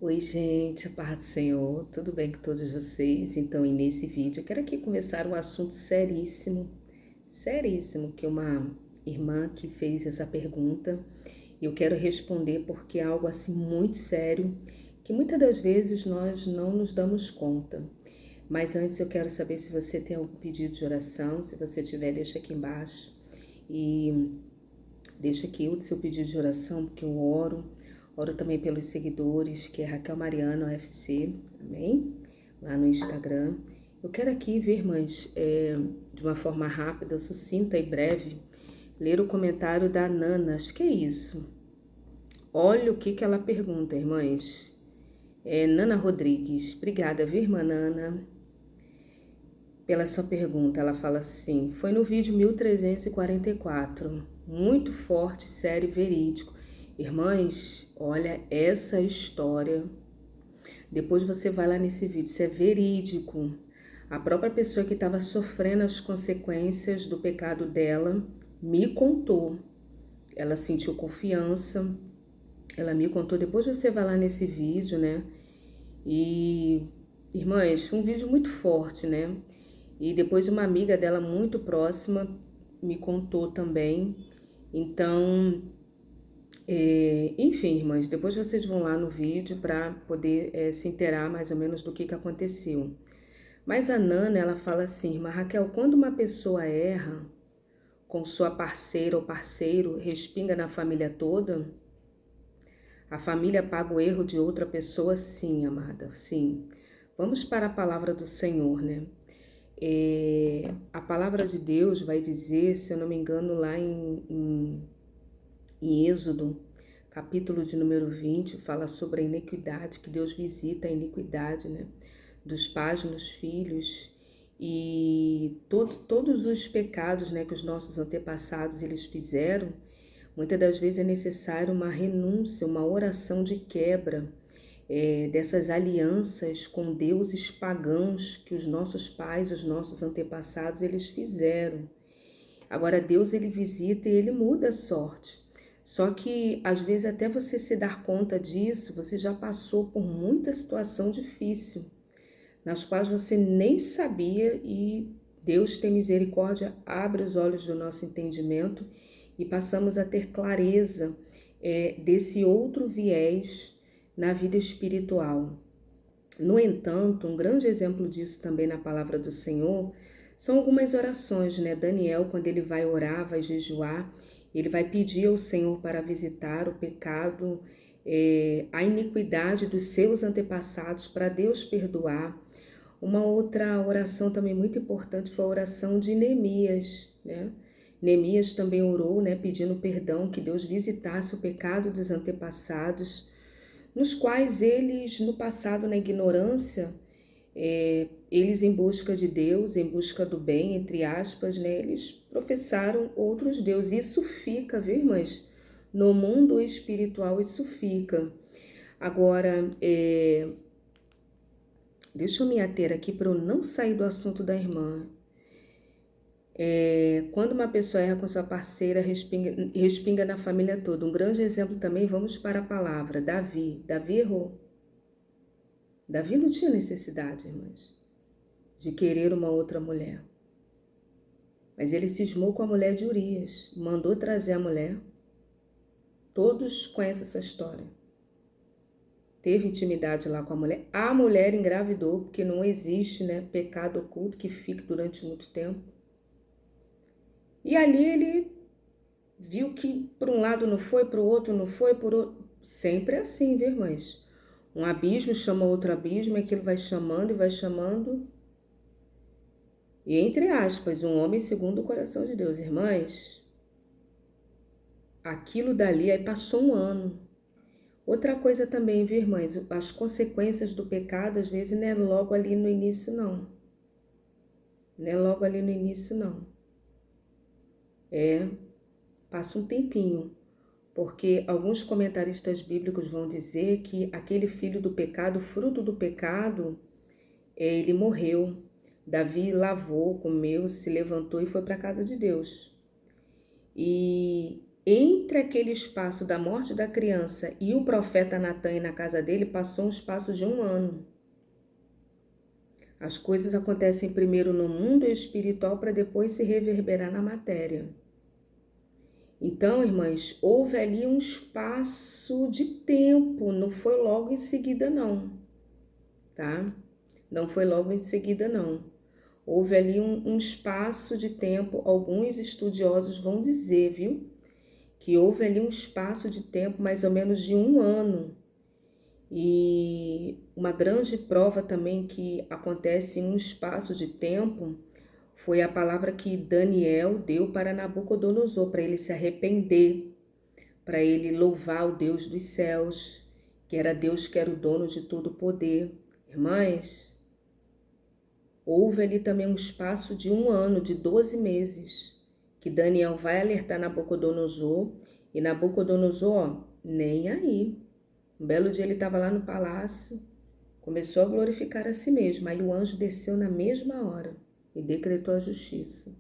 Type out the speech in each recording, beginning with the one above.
Oi, gente, a paz do Senhor, tudo bem com todos vocês? Então, e nesse vídeo, eu quero aqui começar um assunto seríssimo, seríssimo, que uma irmã que fez essa pergunta, e eu quero responder porque é algo assim muito sério, que muitas das vezes nós não nos damos conta. Mas antes eu quero saber se você tem algum pedido de oração, se você tiver, deixa aqui embaixo. E deixa aqui o seu pedido de oração, porque eu oro. Oro também pelos seguidores, que é Raquel Mariano UFC, amém? Lá no Instagram. Eu quero aqui ver, irmãs, de uma forma rápida, sucinta e breve, ler o comentário da Nana. Acho que é isso. Olha o que ela pergunta, irmãs. Nana Rodrigues. Obrigada, viu, irmã Nana, pela sua pergunta. Ela fala assim: foi no vídeo 1344, muito forte, sério e verídico. Irmãs, olha essa história. Depois você vai lá nesse vídeo, isso é verídico. A própria pessoa que estava sofrendo as consequências do pecado dela me contou. Ela sentiu confiança, ela me contou. Depois você vai lá nesse vídeo, né? E, irmãs, foi um vídeo muito forte, né? E depois uma amiga dela muito próxima me contou também. Então, enfim, irmãs, depois vocês vão lá no vídeo para poder se inteirar mais ou menos do que aconteceu. Mas a Nana, ela fala assim: irmã Raquel, quando uma pessoa erra com sua parceira ou parceiro, respinga na família toda? A família paga o erro de outra pessoa? Sim, amada, sim. Vamos para a palavra do Senhor, né? A palavra de Deus vai dizer, se eu não me engano, lá em Êxodo, capítulo de número 20, fala sobre a iniquidade, que Deus visita a iniquidade, né, dos pais nos filhos, e todos os pecados, né, que os nossos antepassados eles fizeram. Muitas das vezes é necessário uma renúncia, uma oração de quebra dessas alianças com deuses pagãos que os nossos pais, os nossos antepassados, eles fizeram. Agora Deus, ele visita e ele muda a sorte. Só que às vezes até você se dar conta disso, você já passou por muita situação difícil, nas quais você nem sabia, e Deus tem misericórdia, abre os olhos do nosso entendimento e passamos a ter clareza desse outro viés na vida espiritual. No entanto, um grande exemplo disso também na palavra do Senhor são algumas orações, né? Daniel, quando ele vai orar, vai jejuar, ele vai pedir ao Senhor para visitar o pecado, a iniquidade dos seus antepassados, para Deus perdoar. Uma outra oração também muito importante foi a oração de Neemias, né? Neemias também orou, né, pedindo perdão, que Deus visitasse o pecado dos antepassados, nos quais eles, no passado, na ignorância, eles em busca de Deus, em busca do bem, entre aspas, né, eles professaram outros deuses. Isso fica, viu, irmãs? No mundo espiritual isso fica. Agora, deixa eu me ater aqui para eu não sair do assunto da irmã. Quando uma pessoa erra com sua parceira, respinga na família toda. Um grande exemplo também, vamos para a palavra, Davi. Davi errou. Davi não tinha necessidade, irmãs, de querer uma outra mulher. Mas ele cismou com a mulher de Urias, mandou trazer a mulher. Todos conhecem essa história. Teve intimidade lá com a mulher engravidou, porque não existe, né, pecado oculto que fique durante muito tempo. E ali ele viu que por um lado não foi, para o outro não foi, por outro. Sempre é assim, viu, irmãs? Um abismo chama outro abismo, aquilo vai chamando e vai chamando. E entre aspas, um homem segundo o coração de Deus. Irmãs, aquilo dali, aí passou um ano. Outra coisa também, viu, irmãs? As consequências do pecado, às vezes, não é logo ali no início, não. Não é logo ali no início, não. Passa um tempinho. Porque alguns comentaristas bíblicos vão dizer que aquele filho do pecado, fruto do pecado, ele morreu. Davi lavou, comeu, se levantou e foi para a casa de Deus. E Entre aquele espaço da morte da criança e o profeta Natan ir na casa dele, passou um espaço de 1 ano. As coisas acontecem primeiro no mundo espiritual para depois se reverberar na matéria. Então, irmãs, houve ali um espaço de tempo, não foi logo em seguida não, tá? Não foi logo em seguida não. Houve ali um espaço de tempo, alguns estudiosos vão dizer, viu? Que houve ali um espaço de tempo mais ou menos de 1 ano. E uma grande prova também que acontece em um espaço de tempo foi a palavra que Daniel deu para Nabucodonosor, para ele se arrepender, para ele louvar o Deus dos céus, que era Deus que era o dono de todo o poder. Irmãs, houve ali também um espaço de 1 ano, de 12 meses, que Daniel vai alertar Nabucodonosor, e Nabucodonosor, ó, nem aí. Um belo dia ele estava lá no palácio, começou a glorificar a si mesmo, aí o anjo desceu na mesma hora e decretou a justiça.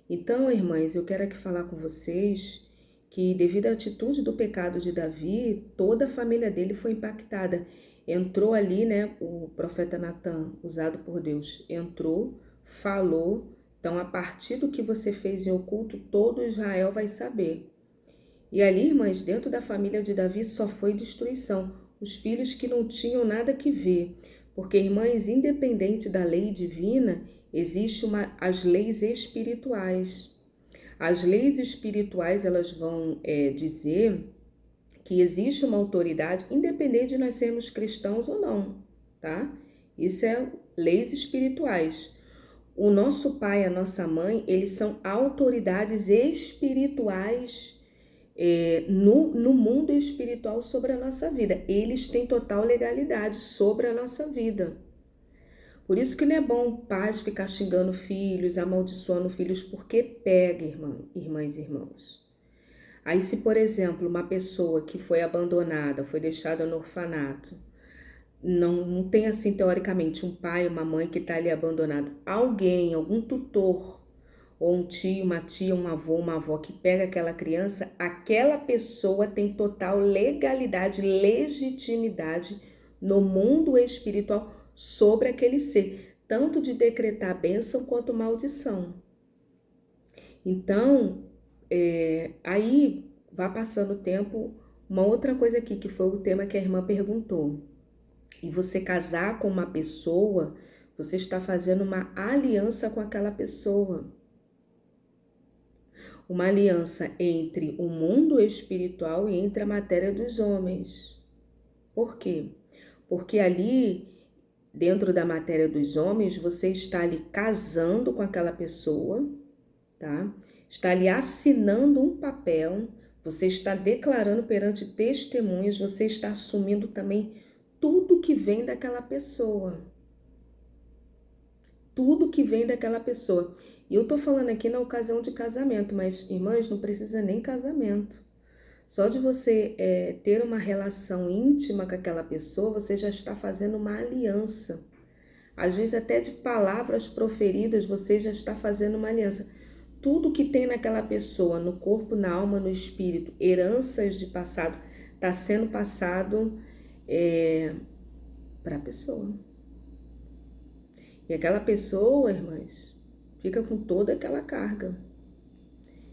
Então, irmãs, eu quero aqui falar com vocês que devido à atitude do pecado de Davi, toda a família dele foi impactada. Entrou ali, né, o profeta Natan, usado por Deus, entrou, falou. Então, a partir do que você fez em oculto, todo Israel vai saber. E ali, irmãs, dentro da família de Davi só foi destruição. Os filhos que não tinham nada que ver. Porque, irmãs, independente da lei divina, existem as leis espirituais. As leis espirituais, elas vão dizer que existe uma autoridade, independente de nós sermos cristãos ou não, tá? Isso é leis espirituais. O nosso pai e a nossa mãe, eles são autoridades espirituais no mundo espiritual sobre a nossa vida. Eles têm total legalidade sobre a nossa vida. Por isso que não é bom pais ficar xingando filhos, amaldiçoando filhos, porque pega, irmãs e irmãos. Aí se, por exemplo, uma pessoa que foi abandonada, foi deixada no orfanato, não tem assim, teoricamente, um pai, uma mãe que está ali abandonado, alguém, algum tutor, ou um tio, uma tia, um avô, uma avó que pega aquela criança, aquela pessoa tem total legalidade, legitimidade no mundo espiritual sobre aquele ser, tanto de decretar bênção quanto maldição. Então, aí vai passando o tempo, uma outra coisa aqui, que foi o tema que a irmã perguntou. E você casar com uma pessoa, você está fazendo uma aliança com aquela pessoa. Uma aliança entre o mundo espiritual e entre a matéria dos homens. Por quê? Porque ali, dentro da matéria dos homens, você está ali casando com aquela pessoa, tá? Está ali assinando um papel, você está declarando perante testemunhas, você está assumindo também tudo que vem daquela pessoa. Tudo que vem daquela pessoa. E eu tô falando aqui na ocasião de casamento, mas, irmãs, não precisa nem casamento. Só de você ter uma relação íntima com aquela pessoa, você já está fazendo uma aliança. Às vezes até de palavras proferidas, você já está fazendo uma aliança. Tudo que tem naquela pessoa, no corpo, na alma, no espírito, heranças de passado, está sendo passado para a pessoa. E aquela pessoa, irmãs, fica com toda aquela carga.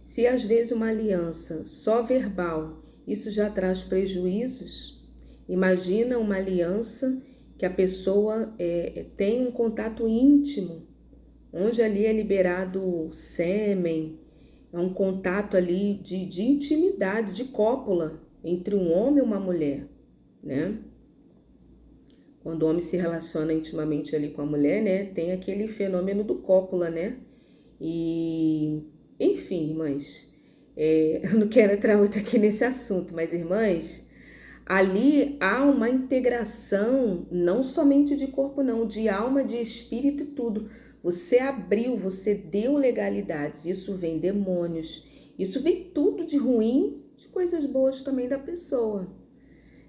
Se às vezes uma aliança só verbal, isso já traz prejuízos, imagina uma aliança que a pessoa tem um contato íntimo, onde ali é liberado sêmen, é um contato ali de intimidade, de cópula entre um homem e uma mulher, né? Quando o homem se relaciona intimamente ali com a mulher, né, tem aquele fenômeno do cópula, né? E, enfim, irmãs, eu não quero entrar muito aqui nesse assunto, mas, irmãs, ali há uma integração, não somente de corpo, não, de alma, de espírito e tudo. Você abriu, você deu legalidades, isso vem demônios, isso vem tudo de ruim, de coisas boas também da pessoa.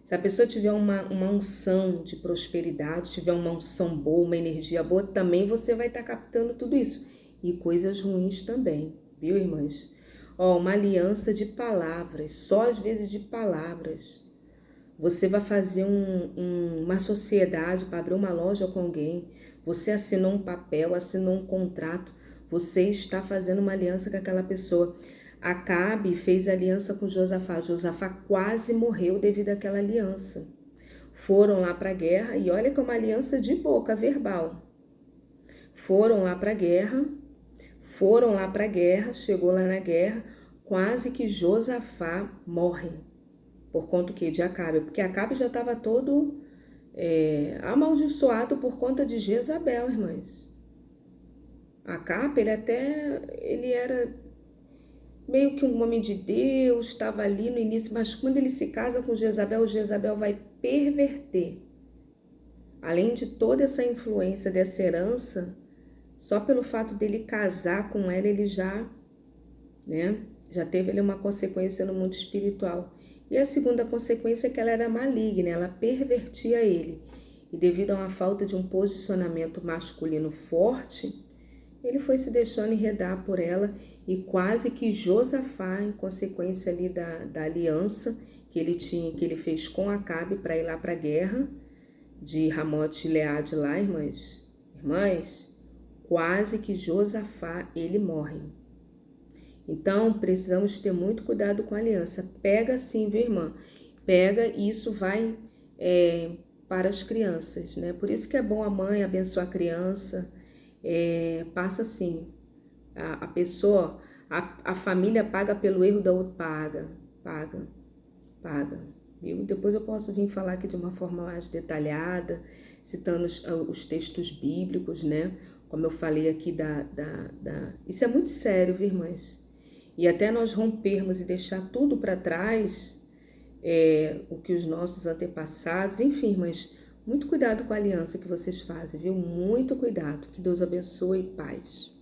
Se a pessoa tiver uma unção de prosperidade, tiver uma unção boa, uma energia boa, também você vai estar captando tudo isso. E coisas ruins também, viu, irmãs? Ó, uma aliança de palavras, só às vezes de palavras. Você vai fazer uma sociedade para abrir uma loja com alguém, você assinou um papel, assinou um contrato, você está fazendo uma aliança com aquela pessoa. Acabe fez aliança com Josafá. Josafá quase morreu devido àquela aliança. Foram lá para a guerra, e olha que é uma aliança de boca, verbal. Foram lá para a guerra, chegou lá na guerra, quase que Josafá morre. Por conta que de Acabe, porque Acabe já estava todo amaldiçoado por conta de Jezabel, irmãs. Acabe, ele era meio que um homem de Deus, estava ali no início, mas quando ele se casa com Jezabel, Jezabel vai perverter. Além de toda essa influência dessa herança, só pelo fato dele casar com ela, ele já teve ali uma consequência no mundo espiritual. E a segunda consequência é que ela era maligna, ela pervertia ele. E devido a uma falta de um posicionamento masculino forte, ele foi se deixando enredar por ela, e quase que Josafá, em consequência ali da aliança que ele fez com Acabe para ir lá para a guerra de Ramote-Gileade lá, irmãs, quase que Josafá, ele morre. Então, precisamos ter muito cuidado com a aliança. Pega sim, viu, irmã? Pega e isso vai para as crianças, né? Por isso que é bom a mãe abençoar a criança. Passa assim. A pessoa, a família paga pelo erro da outra. Paga. Viu? Depois eu posso vir falar aqui de uma forma mais detalhada, citando os textos bíblicos, né? Como eu falei aqui Isso é muito sério, viu, irmãs? E até nós rompermos e deixar tudo para trás, o que os nossos antepassados, enfim, mas muito cuidado com a aliança que vocês fazem, viu? Muito cuidado. Que Deus abençoe e paz.